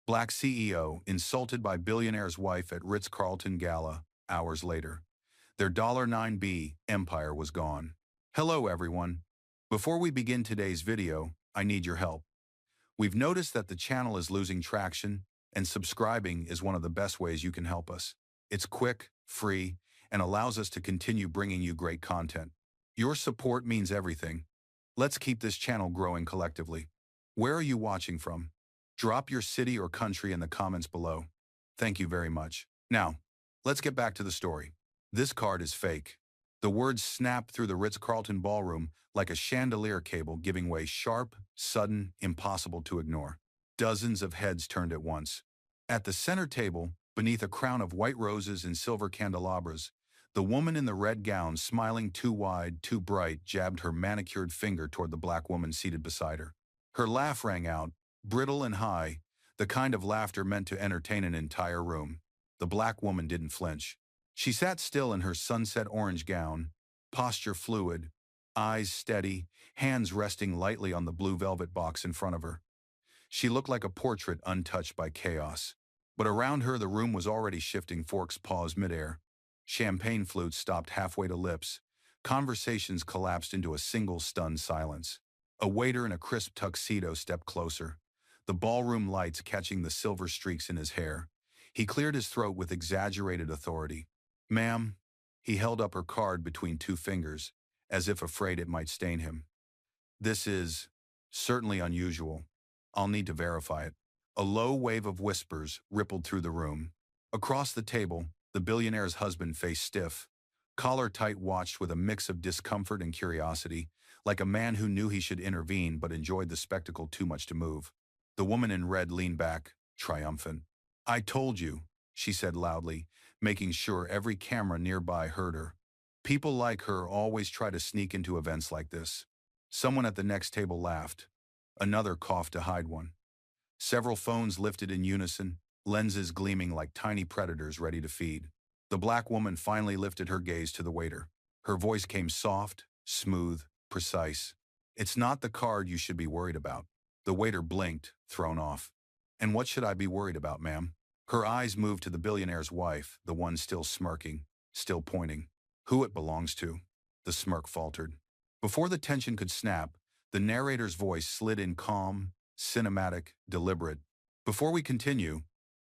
Black CEO insulted by billionaire's wife at Ritz-Carlton Gala hours later. Their $9B empire was gone. Hello everyone. Before we begin today's video, I need your help. We've noticed that the channel is losing traction, and subscribing is one of the best ways you can help us. It's quick, free, and allows us to continue bringing you great content. Your support means everything. Let's keep this channel growing collectively. Where are you watching from? Drop your city or country in the comments below. Thank you very much. Now, let's get back to the story. This card is fake. The words snapped through the Ritz-Carlton ballroom like a chandelier cable, giving way sharp, sudden, impossible to ignore. Dozens of heads turned at once. At the center table, beneath a crown of white roses and silver candelabras, the woman in the red gown, smiling too wide, too bright, jabbed her manicured finger toward the black woman seated beside her. Her laugh rang out, brittle and high, the kind of laughter meant to entertain an entire room. The black woman didn't flinch. She sat still in her sunset orange gown, posture fluid, eyes steady, hands resting lightly on the blue velvet box in front of her. She looked like a portrait untouched by chaos. But around her the room was already shifting, forks paused midair. Champagne flutes stopped halfway to lips. Conversations collapsed into a single stunned silence. A waiter in a crisp tuxedo stepped closer, the ballroom lights catching the silver streaks in his hair. He cleared his throat with exaggerated authority. "Ma'am," he held up her card between two fingers, as if afraid it might stain him. "This is certainly unusual. I'll need to verify it." A low wave of whispers rippled through the room. Across the table, the billionaire's husband, face stiff, collar tight, watched with a mix of discomfort and curiosity, like a man who knew he should intervene but enjoyed the spectacle too much to move. The woman in red leaned back, triumphant. "I told you," she said loudly, making sure every camera nearby heard her. "People like her always try to sneak into events like this." Someone at the next table laughed. Another coughed to hide one. Several phones lifted in unison, lenses gleaming like tiny predators ready to feed. The black woman finally lifted her gaze to the waiter. Her voice came soft, smooth, precise. "It's not the card you should be worried about." The waiter blinked, thrown off. "And what should I be worried about, ma'am?" Her eyes moved to the billionaire's wife, the one still smirking, still pointing. "Who it belongs to." The smirk faltered. Before the tension could snap, the narrator's voice slid in, calm, cinematic, deliberate. "Before we continue,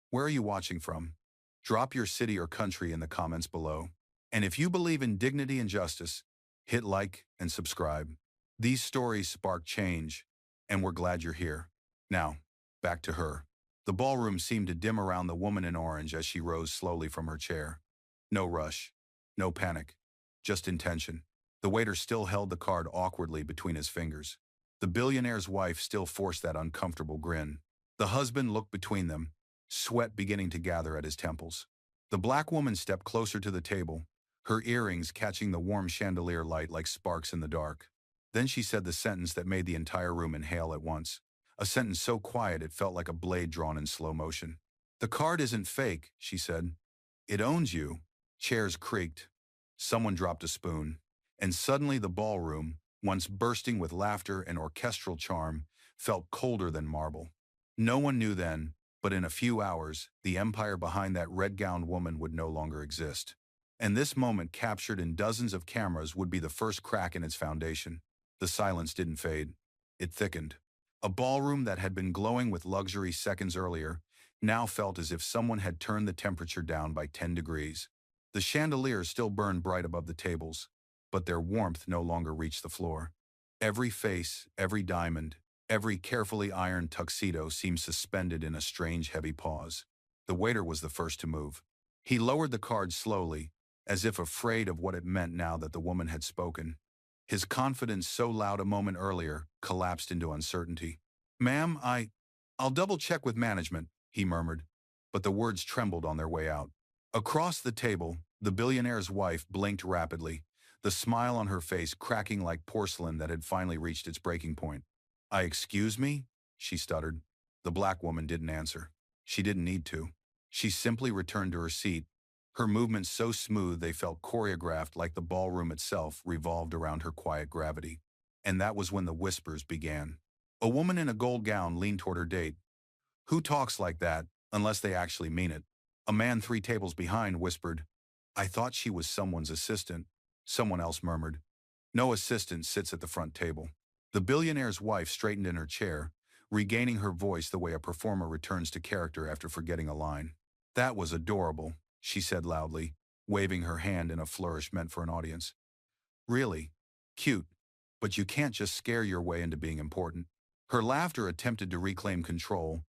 where are you watching from? Drop your city or country in the comments below. And if you believe in dignity and justice, hit like and subscribe. These stories spark change, and we're glad you're here." Now, back to her. The ballroom seemed to dim around the woman in orange as she rose slowly from her chair. No rush, no panic, just intention. The waiter still held the card awkwardly between his fingers. The billionaire's wife still forced that uncomfortable grin. The husband looked between them, sweat beginning to gather at his temples. The black woman stepped closer to the table, her earrings catching the warm chandelier light like sparks in the dark. Then she said the sentence that made the entire room inhale at once. A sentence so quiet it felt like a blade drawn in slow motion. "The card isn't fake," she said. "It owns you." Chairs creaked. Someone dropped a spoon. And suddenly the ballroom, once bursting with laughter and orchestral charm, felt colder than marble. No one knew then, but in a few hours, the empire behind that red-gowned woman would no longer exist. And this moment, captured in dozens of cameras, would be the first crack in its foundation. The silence didn't fade. It thickened. A ballroom that had been glowing with luxury seconds earlier now felt as if someone had turned the temperature down by 10 degrees. The chandeliers still burned bright above the tables, but their warmth no longer reached the floor. Every face, every diamond, every carefully ironed tuxedo seemed suspended in a strange, heavy pause. The waiter was the first to move. He lowered the card slowly, as if afraid of what it meant now that the woman had spoken. His confidence, so loud a moment earlier, collapsed into uncertainty. "Ma'am, I'll double-check with management," he murmured, but the words trembled on their way out. Across the table, the billionaire's wife blinked rapidly, the smile on her face cracking like porcelain that had finally reached its breaking point. Excuse me?" she stuttered. The black woman didn't answer. She didn't need to. She simply returned to her seat, her movements so smooth they felt choreographed, like the ballroom itself revolved around her quiet gravity. And that was when the whispers began. A woman in a gold gown leaned toward her date. Who talks like that, unless they actually mean it? A man 3 tables behind whispered, I thought she was someone's assistant. Someone else murmured, no assistant sits at the front table. The billionaire's wife straightened in her chair, regaining her voice the way a performer returns to character after forgetting a line. That was adorable, she said loudly, waving her hand in a flourish meant for an audience. Really? Cute. But you can't just scare your way into being important. Her laughter attempted to reclaim control,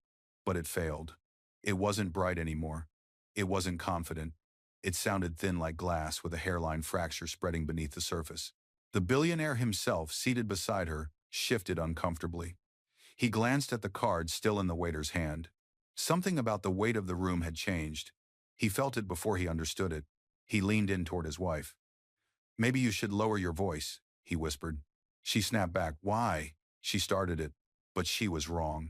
but it failed. It wasn't bright anymore. It wasn't confident. It sounded thin like glass with a hairline fracture spreading beneath the surface. The billionaire himself, seated beside her, shifted uncomfortably. He glanced at the card still in the waiter's hand. Something about the weight of the room had changed. He felt it before he understood it. He leaned in toward his wife. Maybe you should lower your voice, he whispered. She snapped back. Why? She started it. But she was wrong.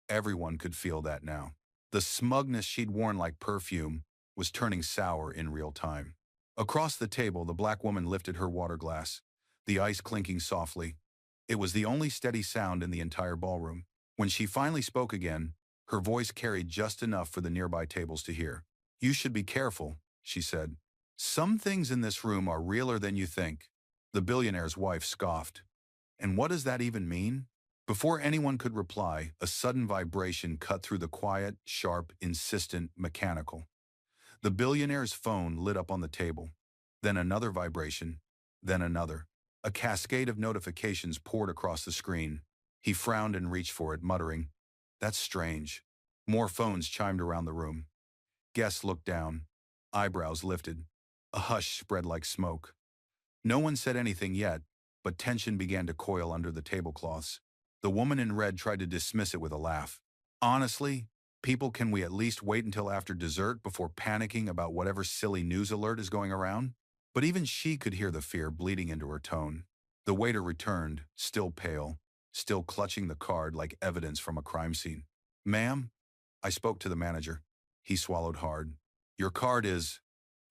Everyone could feel that now. The smugness she'd worn like perfume was turning sour in real time. Across the table, the black woman lifted her water glass, the ice clinking softly. It was the only steady sound in the entire ballroom. When she finally spoke again, her voice carried just enough for the nearby tables to hear. You should be careful, she said. Some things in this room are realer than you think. The billionaire's wife scoffed. And what does that even mean? Before anyone could reply, a sudden vibration cut through the quiet, sharp, insistent, mechanical. The billionaire's phone lit up on the table. Then another vibration. Then another. A cascade of notifications poured across the screen. He frowned and reached for it, muttering, That's strange. More phones chimed around the room. Guests looked down. Eyebrows lifted. A hush spread like smoke. No one said anything yet, but tension began to coil under the tablecloths. The woman in red tried to dismiss it with a laugh. Honestly, people, can we at least wait until after dessert before panicking about whatever silly news alert is going around? But even she could hear the fear bleeding into her tone. The waiter returned, still pale, still clutching the card like evidence from a crime scene. Ma'am? I spoke to the manager. He swallowed hard. Your card is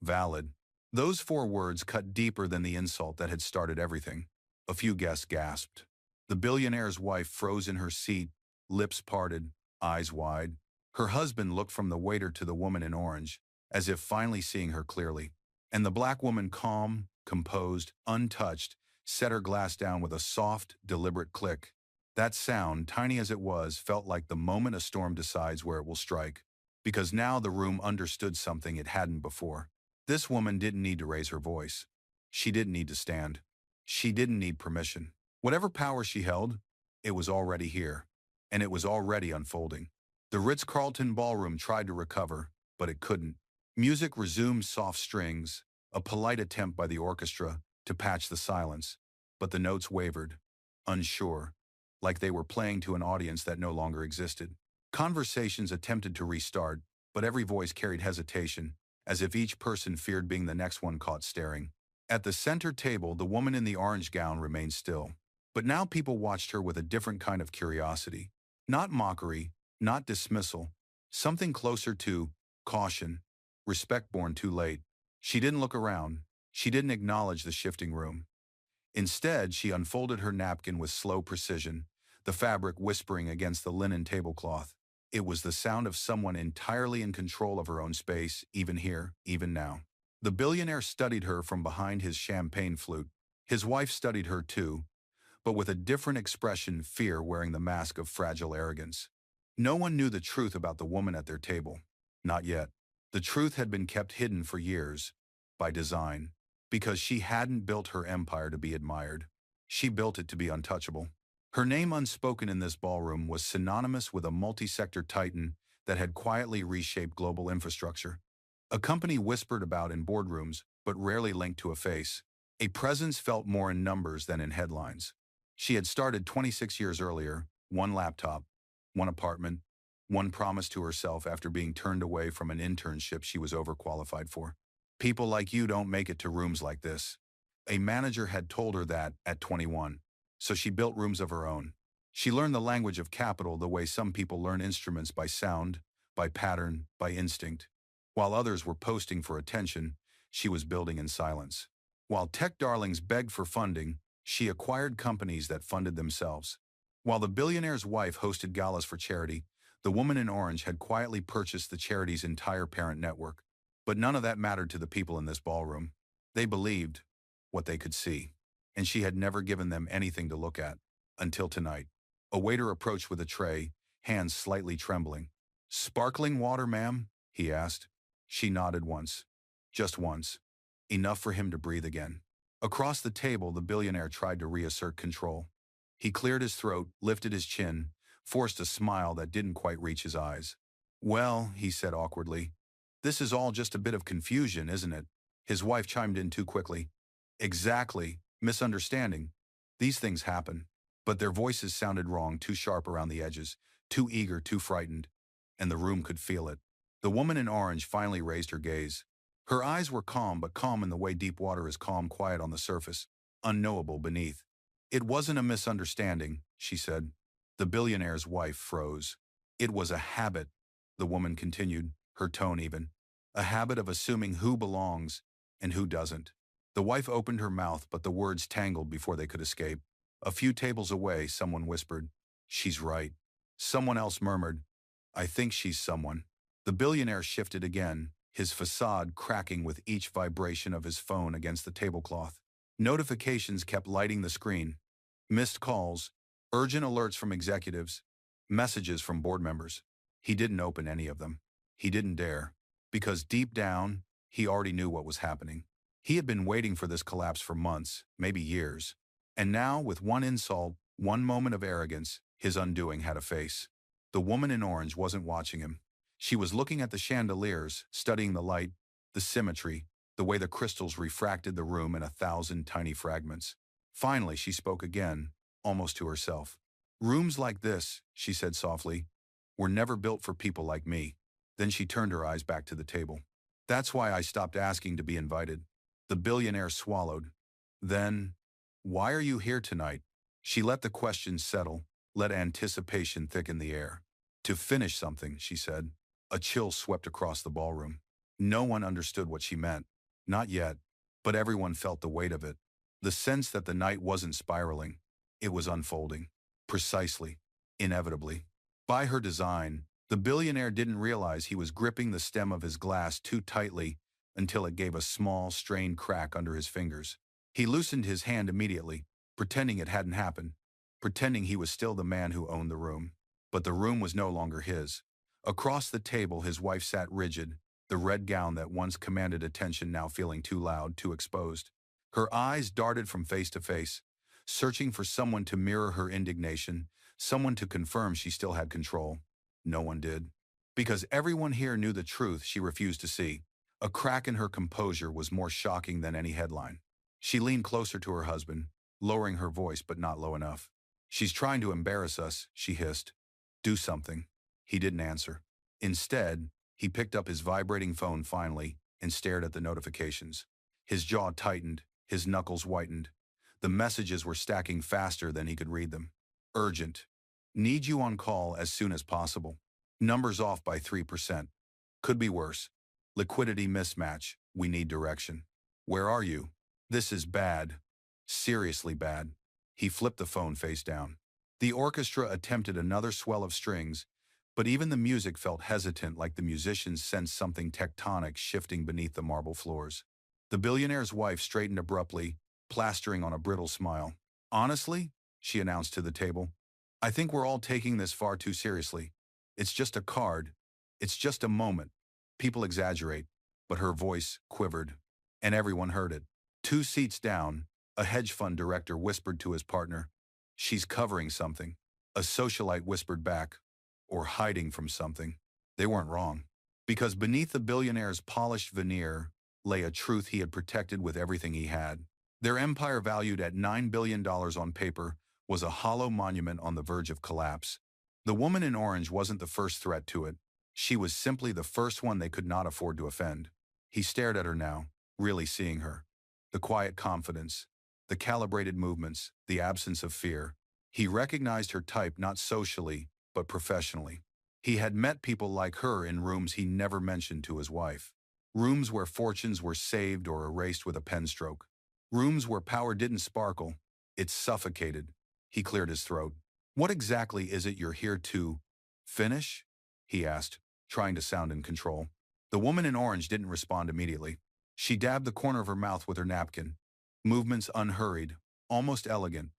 valid. Those 4 words cut deeper than the insult that had started everything. A few guests gasped. The billionaire's wife froze in her seat, lips parted, eyes wide. Her husband looked from the waiter to the woman in orange, as if finally seeing her clearly. And the black woman, calm, composed, untouched, set her glass down with a soft, deliberate click. That sound, tiny as it was, felt like the moment a storm decides where it will strike. Because now the room understood something it hadn't before. This woman didn't need to raise her voice. She didn't need to stand. She didn't need permission. Whatever power she held, it was already here. And it was already unfolding. The Ritz-Carlton ballroom tried to recover, but it couldn't. Music resumed soft strings, a polite attempt by the orchestra to patch the silence. But the notes wavered, unsure, like they were playing to an audience that no longer existed. Conversations attempted to restart, but every voice carried hesitation, as if each person feared being the next one caught staring. At the center table, the woman in the orange gown remained still. But now people watched her with a different kind of curiosity. Not mockery, not dismissal, something closer to caution, respect born too late. She didn't look around. She didn't acknowledge the shifting room. Instead, she unfolded her napkin with slow precision, the fabric whispering against the linen tablecloth. It was the sound of someone entirely in control of her own space, even here, even now. The billionaire studied her from behind his champagne flute. His wife studied her too, but with a different expression, fear wearing the mask of fragile arrogance. No one knew the truth about the woman at their table. Not yet. The truth had been kept hidden for years, by design, because she hadn't built her empire to be admired. She built it to be untouchable. Her name, unspoken in this ballroom, was synonymous with a multi-sector titan that had quietly reshaped global infrastructure. A company whispered about in boardrooms, but rarely linked to a face. A presence felt more in numbers than in headlines. She had started 26 years earlier, one laptop, one apartment, one promise to herself after being turned away from an internship she was overqualified for. People like you don't make it to rooms like this. A manager had told her that at 21. So she built rooms of her own. She learned the language of capital the way some people learn instruments, by sound, by pattern, by instinct. While others were posting for attention, she was building in silence. While tech darlings begged for funding, she acquired companies that funded themselves. While the billionaire's wife hosted galas for charity, The woman in orange had quietly purchased the charity's entire parent network. But none of that mattered to the people in this ballroom. They believed what they could see, and she had never given them anything to look at. Until tonight. A waiter approached with a tray, hands slightly trembling. "Sparkling water, ma'am?" he asked. She nodded once. Just once. Enough for him to breathe again. Across the table, the billionaire tried to reassert control. He cleared his throat, lifted his chin, forced a smile that didn't quite reach his eyes. "Well," he said awkwardly, "this is all just a bit of confusion, isn't it?" His wife chimed in too quickly. "Exactly. Misunderstanding. These things happen." But their voices sounded wrong, too sharp around the edges, too eager, too frightened. And the room could feel it. The woman in orange finally raised her gaze. Her eyes were calm, but calm in the way deep water is calm, quiet on the surface, unknowable beneath. "It wasn't a misunderstanding," she said. The billionaire's wife froze. "It was a habit," the woman continued, her tone even. "A habit of assuming who belongs and who doesn't." The wife opened her mouth, but the words tangled before they could escape. A few tables away, someone whispered, "She's right." Someone else murmured, "I think she's someone." The billionaire shifted again, his facade cracking with each vibration of his phone against the tablecloth. Notifications kept lighting the screen. Missed calls, urgent alerts from executives, messages from board members. He didn't open any of them. He didn't dare. Because deep down, he already knew what was happening. He had been waiting for this collapse for months, maybe years. And now, with one insult, one moment of arrogance, his undoing had a face. The woman in orange wasn't watching him. She was looking at the chandeliers, studying the light, the symmetry, the way the crystals refracted the room in 1,000 tiny fragments. Finally, she spoke again, almost to herself. "Rooms like this," she said softly, "were never built for people like me." Then she turned her eyes back to the table. "That's why I stopped asking to be invited." The billionaire swallowed. Then, "Why are you here tonight?" She let the question settle, let anticipation thicken the air. "To finish something," she said. A chill swept across the ballroom. No one understood what she meant. Not yet. But everyone felt the weight of it. The sense that the night wasn't spiraling. It was unfolding. Precisely. Inevitably. By her design, the billionaire didn't realize he was gripping the stem of his glass too tightly until it gave a small, strained crack under his fingers. He loosened his hand immediately, pretending it hadn't happened, pretending he was still the man who owned the room. But the room was no longer his. Across the table, his wife sat rigid, the red gown that once commanded attention now feeling too loud, too exposed. Her eyes darted from face to face, searching for someone to mirror her indignation, someone to confirm she still had control. No one did. Because everyone here knew the truth she refused to see. A crack in her composure was more shocking than any headline. She leaned closer to her husband, lowering her voice but not low enough. "She's trying to embarrass us," she hissed. "Do something." He didn't answer. Instead, he picked up his vibrating phone finally and stared at the notifications. His jaw tightened, his knuckles whitened. The messages were stacking faster than he could read them. Urgent. Need you on call as soon as possible. Numbers off by 3%. Could be worse. Liquidity mismatch. We need direction. Where are you? This is bad. Seriously bad. He flipped the phone face down. The orchestra attempted another swell of strings, but even the music felt hesitant, like the musicians sensed something tectonic shifting beneath the marble floors. The billionaire's wife straightened abruptly, plastering on a brittle smile. "Honestly," she announced to the table, "I think we're all taking this far too seriously. It's just a card. It's just a moment. People exaggerate." But her voice quivered, and everyone heard it. 2 seats down, a hedge fund director whispered to his partner, "She's covering something." A socialite whispered back, "Or hiding from something." They weren't wrong. Because beneath the billionaire's polished veneer lay a truth he had protected with everything he had. Their empire, valued at $9 billion on paper, was a hollow monument on the verge of collapse. The woman in orange wasn't the first threat to it. She was simply the first one they could not afford to offend. He stared at her now, really seeing her. The quiet confidence, the calibrated movements, the absence of fear. He recognized her type not socially, but professionally. He had met people like her in rooms he never mentioned to his wife. Rooms where fortunes were saved or erased with a pen stroke. Rooms where power didn't sparkle, it suffocated. He cleared his throat. "What exactly is it you're here to finish?" he asked, trying to sound in control. The woman in orange didn't respond immediately. She dabbed the corner of her mouth with her napkin. Movements unhurried, almost elegant.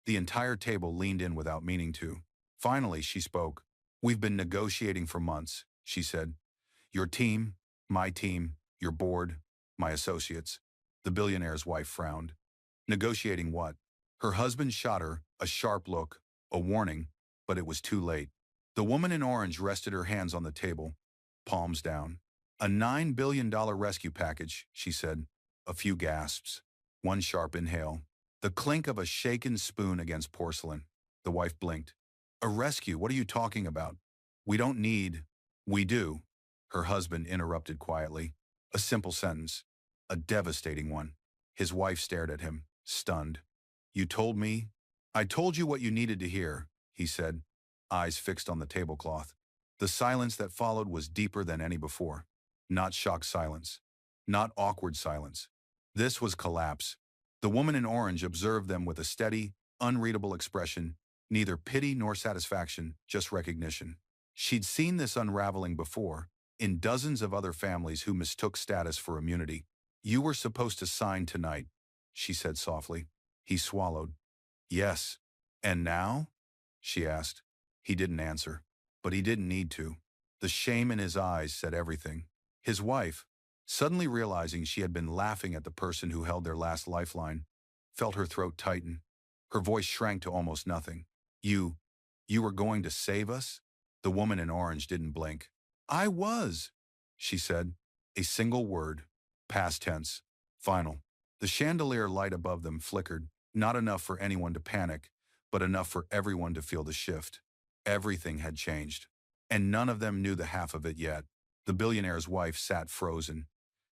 The entire table leaned in without meaning to. Finally, she spoke. "We've been negotiating for months," she said. "Your team, my team, your board, my associates." The billionaire's wife frowned. Negotiating what? Her husband shot her, a sharp look, a warning, but it was too late. The woman in orange rested her hands on the table, palms down. "A $9 billion rescue package," she said. A few gasps. One sharp inhale. The clink of a shaken spoon against porcelain. The wife blinked. "A rescue? What are you talking about? We don't need—" "We do," her husband interrupted quietly. A simple sentence. A devastating one. His wife stared at him, stunned. "You told me?" "I told you what you needed to hear," he said, eyes fixed on the tablecloth. The silence that followed was deeper than any before. Not shocked silence. Not awkward silence. This was collapse. The woman in orange observed them with a steady, unreadable expression, neither pity nor satisfaction, just recognition. She'd seen this unraveling before, in dozens of other families who mistook status for immunity. "You were supposed to sign tonight," she said softly. He swallowed. "Yes. And now?" she asked. He didn't answer. But he didn't need to. The shame in his eyes said everything. His wife, suddenly realizing she had been laughing at the person who held their last lifeline, felt her throat tighten. Her voice shrank to almost nothing. You were going to save us?" The woman in orange didn't blink. "I was," she said. A single word. Past tense. Final. The chandelier light above them flickered, not enough for anyone to panic, but enough for everyone to feel the shift. Everything had changed. And none of them knew the half of it yet. The billionaire's wife sat frozen,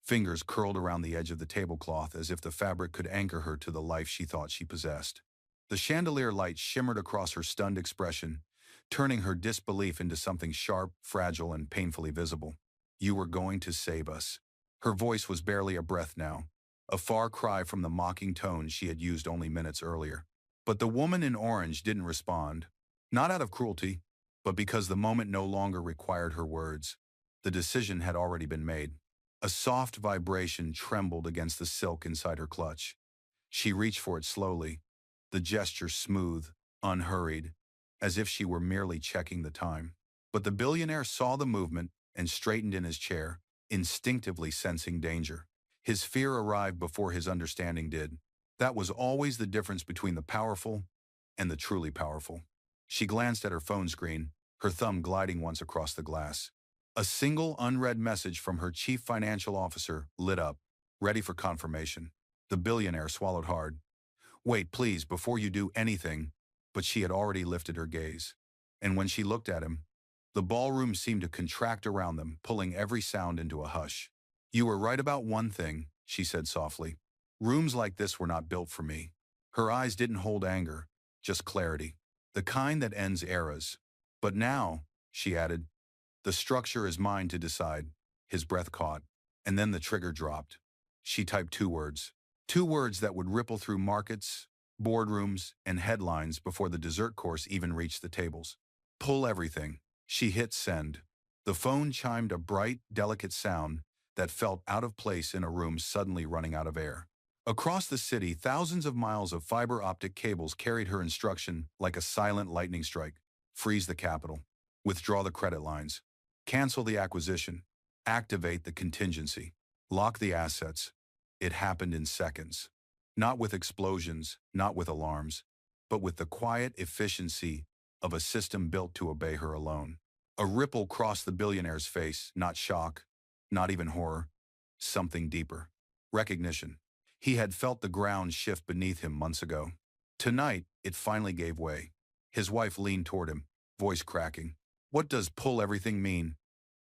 fingers curled around the edge of the tablecloth as if the fabric could anchor her to the life she thought she possessed. The chandelier light shimmered across her stunned expression, turning her disbelief into something sharp, fragile, and painfully visible. "You were going to save us." Her voice was barely a breath now, a far cry from the mocking tone she had used only minutes earlier. But the woman in orange didn't respond, not out of cruelty, but because the moment no longer required her words. The decision had already been made. A soft vibration trembled against the silk inside her clutch. She reached for it slowly, the gesture smooth, unhurried, as if she were merely checking the time. But the billionaire saw the movement and straightened in his chair, instinctively sensing danger. His fear arrived before his understanding did. That was always the difference between the powerful and the truly powerful. She glanced at her phone screen, her thumb gliding once across the glass. A single unread message from her chief financial officer lit up, ready for confirmation. The billionaire swallowed hard. "Wait, please, before you do anything," but she had already lifted her gaze. And when she looked at him, the ballroom seemed to contract around them, pulling every sound into a hush. "You were right about one thing," she said softly. "Rooms like this were not built for me." Her eyes didn't hold anger, just clarity. The kind that ends eras. "But now," she added, "the structure is mine to decide." His breath caught, and then the trigger dropped. She typed two words. Two words that would ripple through markets, boardrooms, and headlines before the dessert course even reached the tables. "Pull everything." She hit send. The phone chimed a bright, delicate sound that felt out of place in a room suddenly running out of air. Across the city, thousands of miles of fiber optic cables carried her instruction like a silent lightning strike. Freeze the capital. Withdraw the credit lines. Cancel the acquisition. Activate the contingency. Lock the assets. It happened in seconds. Not with explosions, not with alarms, but with the quiet efficiency of a system built to obey her alone. A ripple crossed the billionaire's face, not shock, not even horror. Something deeper. Recognition. He had felt the ground shift beneath him months ago. Tonight, it finally gave way. His wife leaned toward him, voice cracking. "What does pull everything mean?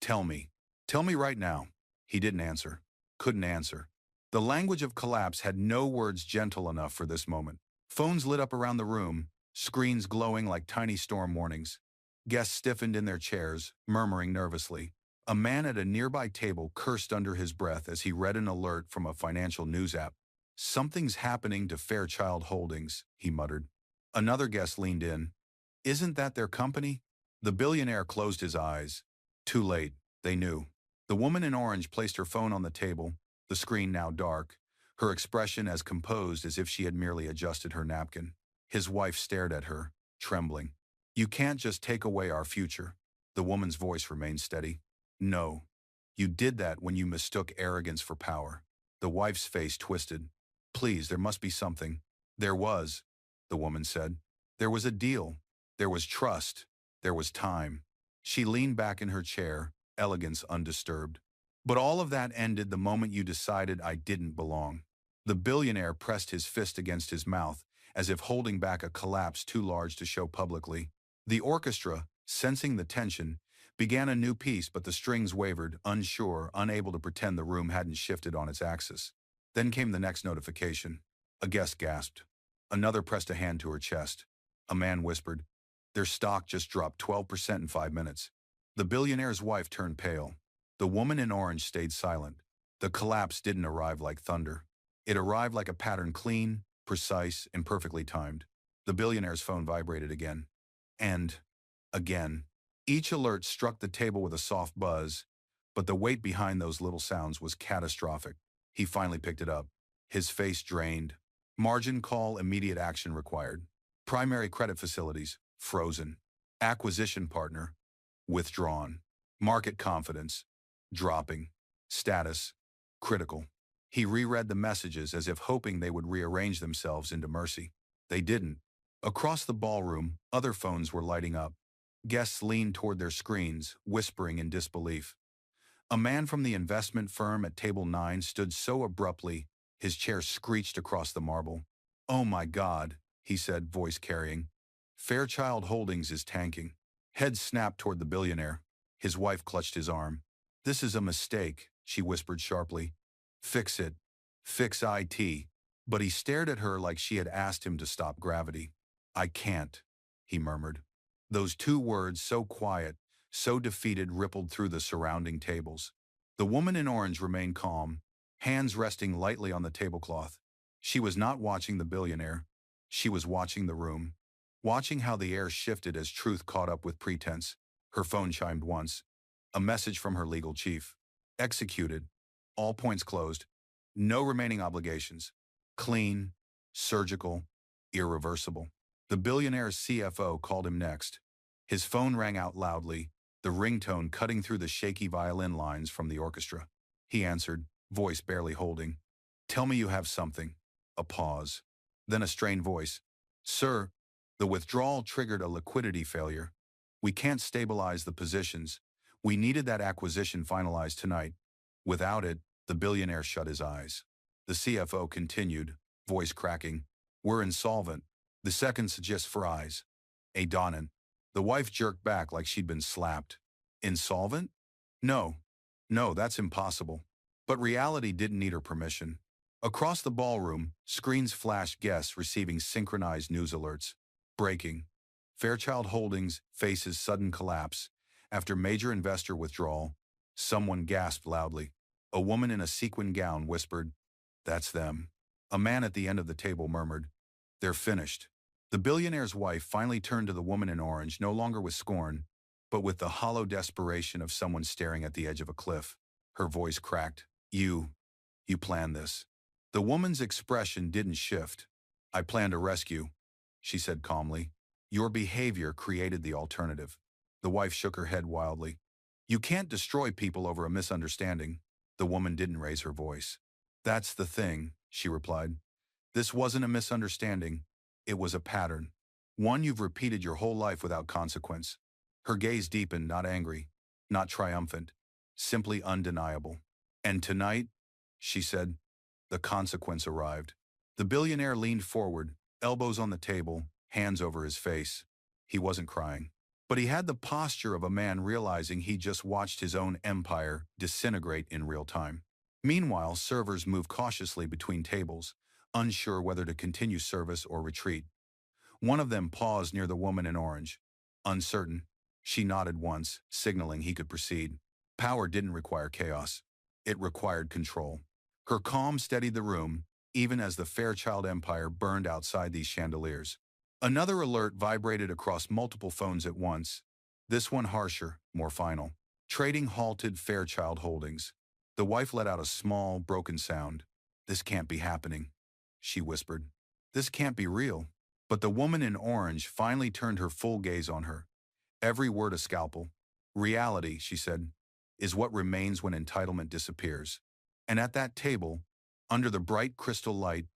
Tell me. Tell me right now." He didn't answer. Couldn't answer. The language of collapse had no words gentle enough for this moment. Phones lit up around the room, screens glowing like tiny storm warnings. Guests stiffened in their chairs, murmuring nervously. A man at a nearby table cursed under his breath as he read an alert from a financial news app. "Something's happening to Fairchild Holdings," he muttered. Another guest leaned in. "Isn't that their company?" The billionaire closed his eyes, Too late, they knew. The woman in orange placed her phone on the table, the screen now dark, her expression as composed as if she had merely adjusted her napkin. His wife stared at her, trembling. You can't just take away our future. The woman's voice remained steady. No. You did that when you mistook arrogance for power. The wife's face twisted. Please, there must be something. There was, the woman said. There was a deal. There was trust. There was time. She leaned back in her chair, elegance undisturbed. But all of that ended the moment you decided I didn't belong. The billionaire pressed his fist against his mouth, as if holding back a collapse too large to show publicly. The orchestra, sensing the tension, began a new piece, but the strings wavered, unsure, unable to pretend the room hadn't shifted on its axis. Then came the next notification. A guest gasped. Another pressed a hand to her chest. A man whispered, "Their stock just dropped 12% in 5 minutes." The billionaire's wife turned pale. The woman in orange stayed silent. The collapse didn't arrive like thunder. It arrived like a pattern, clean, precise, and perfectly timed. The billionaire's phone vibrated again. And again. Each alert struck the table with a soft buzz, but the weight behind those little sounds was catastrophic. He finally picked it up. His face drained. Margin call, immediate action required. Primary credit facilities, frozen. Acquisition partner, withdrawn. Market confidence, dropping. Status, critical. He reread the messages as if hoping they would rearrange themselves into mercy. They didn't. Across the ballroom, other phones were lighting up. Guests leaned toward their screens, whispering in disbelief. A man from the investment firm at table 9 stood so abruptly, his chair screeched across the marble. "Oh my God," he said, voice carrying. "Fairchild Holdings is tanking." Head snapped toward the billionaire. His wife clutched his arm. "This is a mistake," she whispered sharply. "Fix it. Fix IT." But he stared at her like she had asked him to stop gravity. "I can't," he murmured. Those two words, so quiet, so defeated, rippled through the surrounding tables. The woman in orange remained calm, hands resting lightly on the tablecloth. She was not watching the billionaire. She was watching the room, watching how the air shifted as truth caught up with pretense. Her phone chimed once. A message from her legal chief. Executed. All points closed. No remaining obligations. Clean, surgical, irreversible. The billionaire's CFO called him next. His phone rang out loudly, the ringtone cutting through the shaky violin lines from the orchestra. He answered, voice barely holding. "Tell me you have something." A pause. Then a strained voice. "Sir, the withdrawal triggered a liquidity failure. We can't stabilize the positions. We needed that acquisition finalized tonight. Without it," the billionaire shut his eyes. The CFO continued, voice cracking. "We're insolvent. The second suggests for eyes. A Donnan." The wife jerked back like she'd been slapped. "Insolvent? No. No, that's impossible." But reality didn't need her permission. Across the ballroom, screens flashed, guests receiving synchronized news alerts. Breaking. Fairchild Holdings faces sudden collapse. After major investor withdrawal, someone gasped loudly. A woman in a sequin gown whispered, "That's them." A man at the end of the table murmured, "They're finished." The billionaire's wife finally turned to the woman in orange, no longer with scorn, but with the hollow desperation of someone staring at the edge of a cliff. Her voice cracked. You planned this." The woman's expression didn't shift. "I plan to rescue," she said calmly. "Your behavior created the alternative." The wife shook her head wildly. "You can't destroy people over a misunderstanding." The woman didn't raise her voice. "That's the thing," she replied. "This wasn't a misunderstanding. It was a pattern. One you've repeated your whole life without consequence." Her gaze deepened, not angry, not triumphant, simply undeniable. "And tonight," she said, "the consequence arrived." The billionaire leaned forward, elbows on the table, hands over his face. He wasn't crying, but he had the posture of a man realizing he just watched his own empire disintegrate in real time. Meanwhile, servers moved cautiously between tables, unsure whether to continue service or retreat. One of them paused near the woman in orange. Uncertain, she nodded once, signaling he could proceed. Power didn't require chaos. It required control. Her calm steadied the room, even as the Fairchild empire burned outside these chandeliers. Another alert vibrated across multiple phones at once, this one harsher, more final. Trading halted Fairchild Holdings. The wife let out a small, broken sound. "This can't be happening," she whispered. "This can't be real." But the woman in orange finally turned her full gaze on her. Every word a scalpel. "Reality," she said, "is what remains when entitlement disappears." And at that table, under the bright crystal light,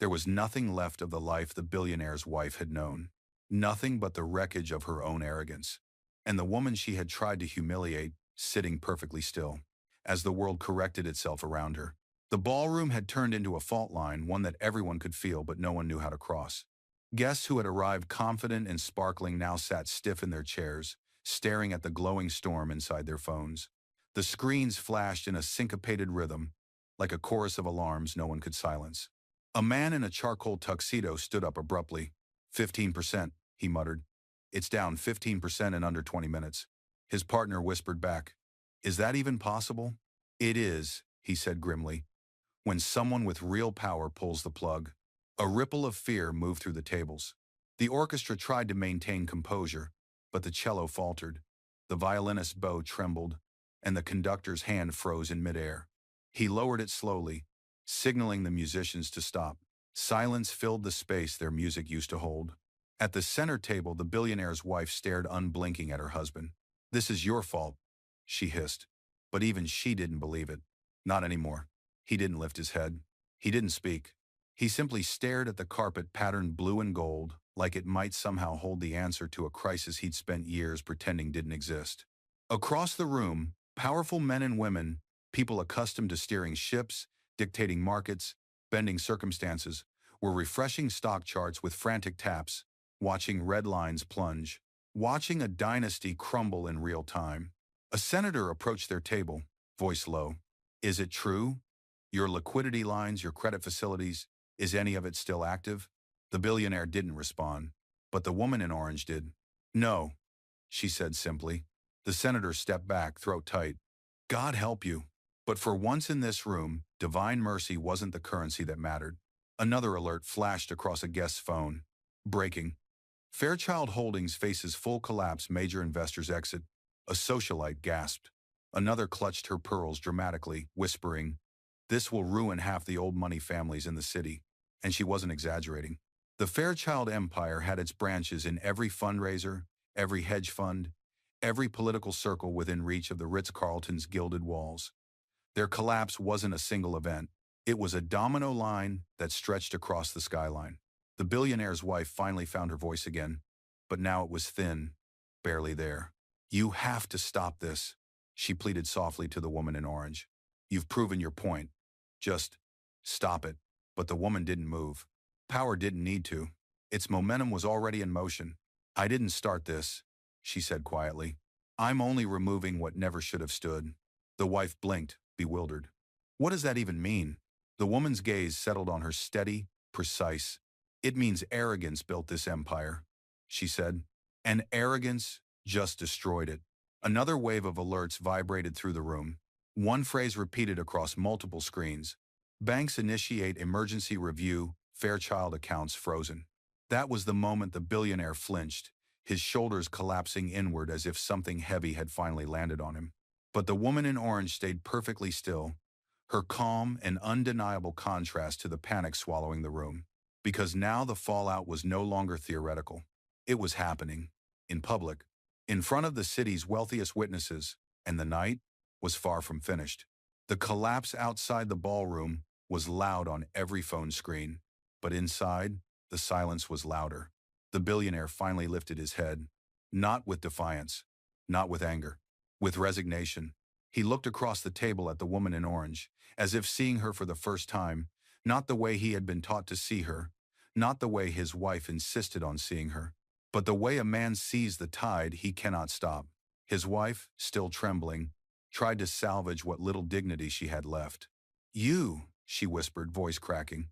there was nothing left of the life the billionaire's wife had known. Nothing but the wreckage of her own arrogance. And the woman she had tried to humiliate, sitting perfectly still, as the world corrected itself around her. The ballroom had turned into a fault line, one that everyone could feel but no one knew how to cross. Guests who had arrived confident and sparkling now sat stiff in their chairs, staring at the glowing storm inside their phones. The screens flashed in a syncopated rhythm, like a chorus of alarms no one could silence. A man in a charcoal tuxedo stood up abruptly. 15%, he muttered. "It's down 15% in under 20 minutes. His partner whispered back. "Is that even possible?" "It is," he said grimly. "When someone with real power pulls the plug." A ripple of fear moved through the tables. The orchestra tried to maintain composure, but the cello faltered. The violinist's bow trembled, and the conductor's hand froze in midair. He lowered it slowly, signaling the musicians to stop. Silence filled the space their music used to hold. At the center table, the billionaire's wife stared unblinking at her husband. "This is your fault," she hissed. But even she didn't believe it. Not anymore. He didn't lift his head. He didn't speak. He simply stared at the carpet patterned blue and gold, like it might somehow hold the answer to a crisis he'd spent years pretending didn't exist. Across the room, powerful men and women, people accustomed to steering ships, dictating markets, bending circumstances, were refreshing stock charts with frantic taps, watching red lines plunge, watching a dynasty crumble in real time. A senator approached their table, voice low. "Is it true? Your liquidity lines, your credit facilities, is any of it still active?" The billionaire didn't respond, but the woman in orange did. "No," she said simply. The senator stepped back, throat tight. "God help you." But for once in this room, divine mercy wasn't the currency that mattered. Another alert flashed across a guest's phone. Breaking. Fairchild Holdings faces full collapse, major investors exit. A socialite gasped. Another clutched her pearls dramatically, whispering, "This will ruin half the old money families in the city." And she wasn't exaggerating. The Fairchild empire had its branches in every fundraiser, every hedge fund, every political circle within reach of the Ritz-Carlton's gilded walls. Their collapse wasn't a single event. It was a domino line that stretched across the skyline. The billionaire's wife finally found her voice again, but now it was thin, barely there. "You have to stop this," she pleaded softly to the woman in orange. "You've proven your point. Just stop it." But the woman didn't move. Power didn't need to. Its momentum was already in motion. "I didn't start this," she said quietly. "I'm only removing what never should have stood." The wife blinked, bewildered. "What does that even mean?" The woman's gaze settled on her, steady, precise. "It means arrogance built this empire," she said. "And arrogance just destroyed it." Another wave of alerts vibrated through the room. One phrase repeated across multiple screens. "Banks initiate emergency review, Fairchild accounts frozen." That was the moment the billionaire flinched, his shoulders collapsing inward as if something heavy had finally landed on him. But the woman in orange stayed perfectly still, her calm an undeniable contrast to the panic swallowing the room. Because now the fallout was no longer theoretical. It was happening. In public. In front of the city's wealthiest witnesses, and the night was far from finished. The collapse outside the ballroom was loud on every phone screen, but inside, the silence was louder. The billionaire finally lifted his head, not with defiance, not with anger, with resignation. He looked across the table at the woman in orange, as if seeing her for the first time, not the way he had been taught to see her, not the way his wife insisted on seeing her, but the way a man sees the tide he cannot stop. His wife, still trembling, tried to salvage what little dignity she had left. "You," she whispered, voice cracking.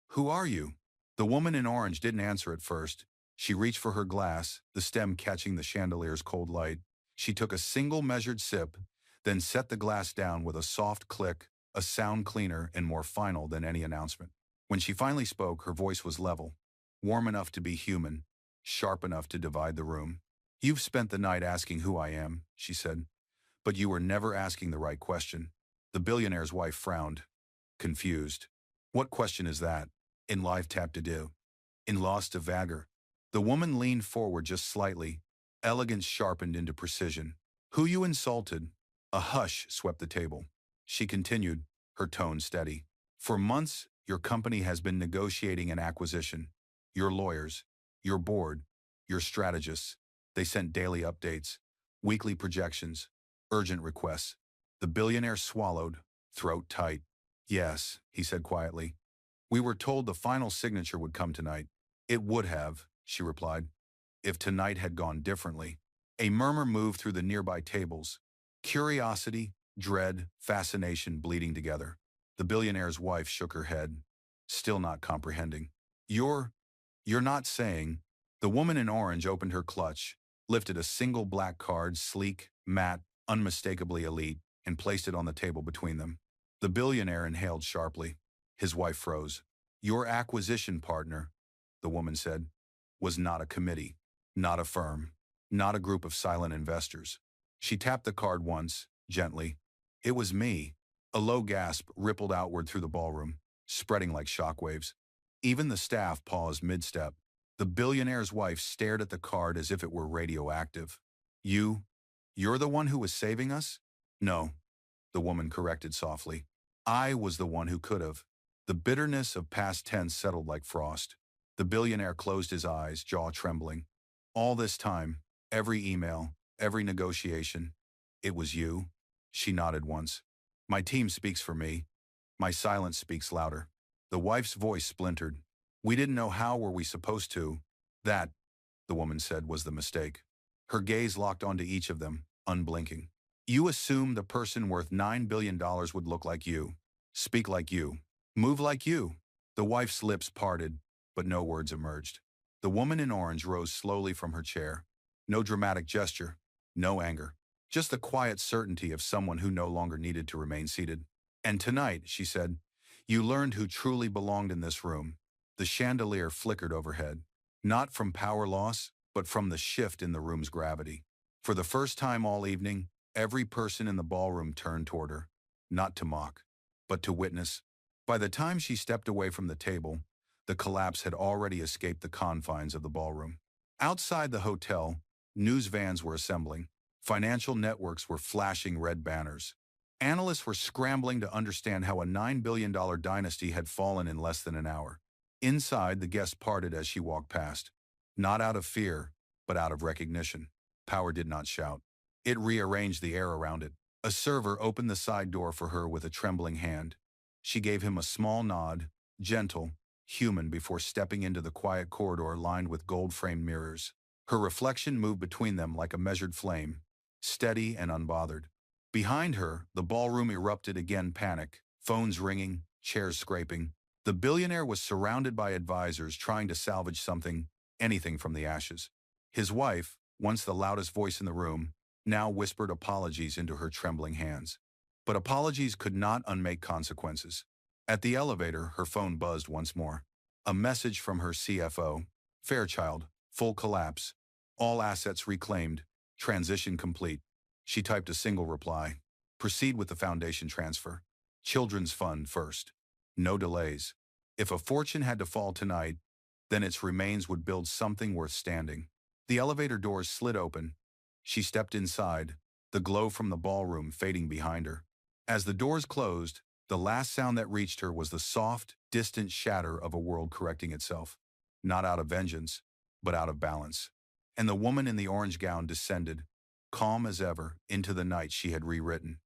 "Who are you?" The woman in orange didn't answer at first. She reached for her glass, the stem catching the chandelier's cold light. She took a single measured sip, then set the glass down with a soft click, a sound cleaner and more final than any announcement. When she finally spoke, her voice was level, warm enough to be human, sharp enough to divide the room. "You've spent the night asking who I am," she said. But you were never asking the right question. The billionaire's wife frowned, confused. What question is that? In life tap to do. In lost to vagger. The woman leaned forward just slightly, elegance sharpened into precision. Who you insulted? A hush swept the table. She continued, her tone steady. For months, your company has been negotiating an acquisition. Your lawyers, your board, your strategists, they sent daily updates, weekly projections, urgent requests. The billionaire swallowed, throat tight. Yes, he said quietly. We were told the final signature would come tonight. It would have, she replied, if tonight had gone differently. A murmur moved through the nearby tables. Curiosity, dread, fascination bleeding together. The billionaire's wife shook her head, still not comprehending. You're not saying. The woman in orange opened her clutch, lifted a single black card, sleek, matte, unmistakably elite, and placed it on the table between them. The billionaire inhaled sharply. His wife froze. Your acquisition partner, the woman said, was not a committee, not a firm, not a group of silent investors. She tapped the card once, gently. It was me. A low gasp rippled outward through the ballroom, spreading like shockwaves. Even the staff paused mid-step. The billionaire's wife stared at the card as if it were radioactive. You're the one who was saving us? No, the woman corrected softly. I was the one who could have. The bitterness of past tense settled like frost. The billionaire closed his eyes, jaw trembling. All this time, every email, every negotiation, it was you? She nodded once. My team speaks for me. My silence speaks louder. The wife's voice splintered. We didn't know how were we supposed to. That, the woman said, was the mistake. Her gaze locked onto each of them, unblinking. You assumed the person worth $9 billion would look like you, speak like you, move like you. The wife's lips parted, but no words emerged. The woman in orange rose slowly from her chair. No dramatic gesture, no anger, just the quiet certainty of someone who no longer needed to remain seated. And tonight, she said, you learned who truly belonged in this room. The chandelier flickered overhead, not from power loss, but from the shift in the room's gravity. For the first time all evening, every person in the ballroom turned toward her, not to mock, but to witness. By the time she stepped away from the table, the collapse had already escaped the confines of the ballroom. Outside the hotel, news vans were assembling. Financial networks were flashing red banners. Analysts were scrambling to understand how a $9 billion dynasty had fallen in less than an hour. Inside, the guest parted as she walked past. Not out of fear, but out of recognition. Power did not shout. It rearranged the air around it. A server opened the side door for her with a trembling hand. She gave him a small nod, gentle, human, before stepping into the quiet corridor lined with gold-framed mirrors. Her reflection moved between them like a measured flame, steady and unbothered. Behind her, the ballroom erupted again, panic, phones ringing, chairs scraping. The billionaire was surrounded by advisors trying to salvage something, anything from the ashes. His wife, once the loudest voice in the room, now whispered apologies into her trembling hands. But apologies could not unmake consequences. At the elevator, her phone buzzed once more. A message from her CFO. Fairchild, full collapse. All assets reclaimed. Transition complete. She typed a single reply. Proceed with the foundation transfer. Children's fund first. No delays. If a fortune had to fall tonight, then its remains would build something worth standing. The elevator doors slid open. She stepped inside, the glow from the ballroom fading behind her. As the doors closed, the last sound that reached her was the soft, distant shatter of a world correcting itself. Not out of vengeance, but out of balance. And the woman in the orange gown descended, calm as ever, into the night she had rewritten.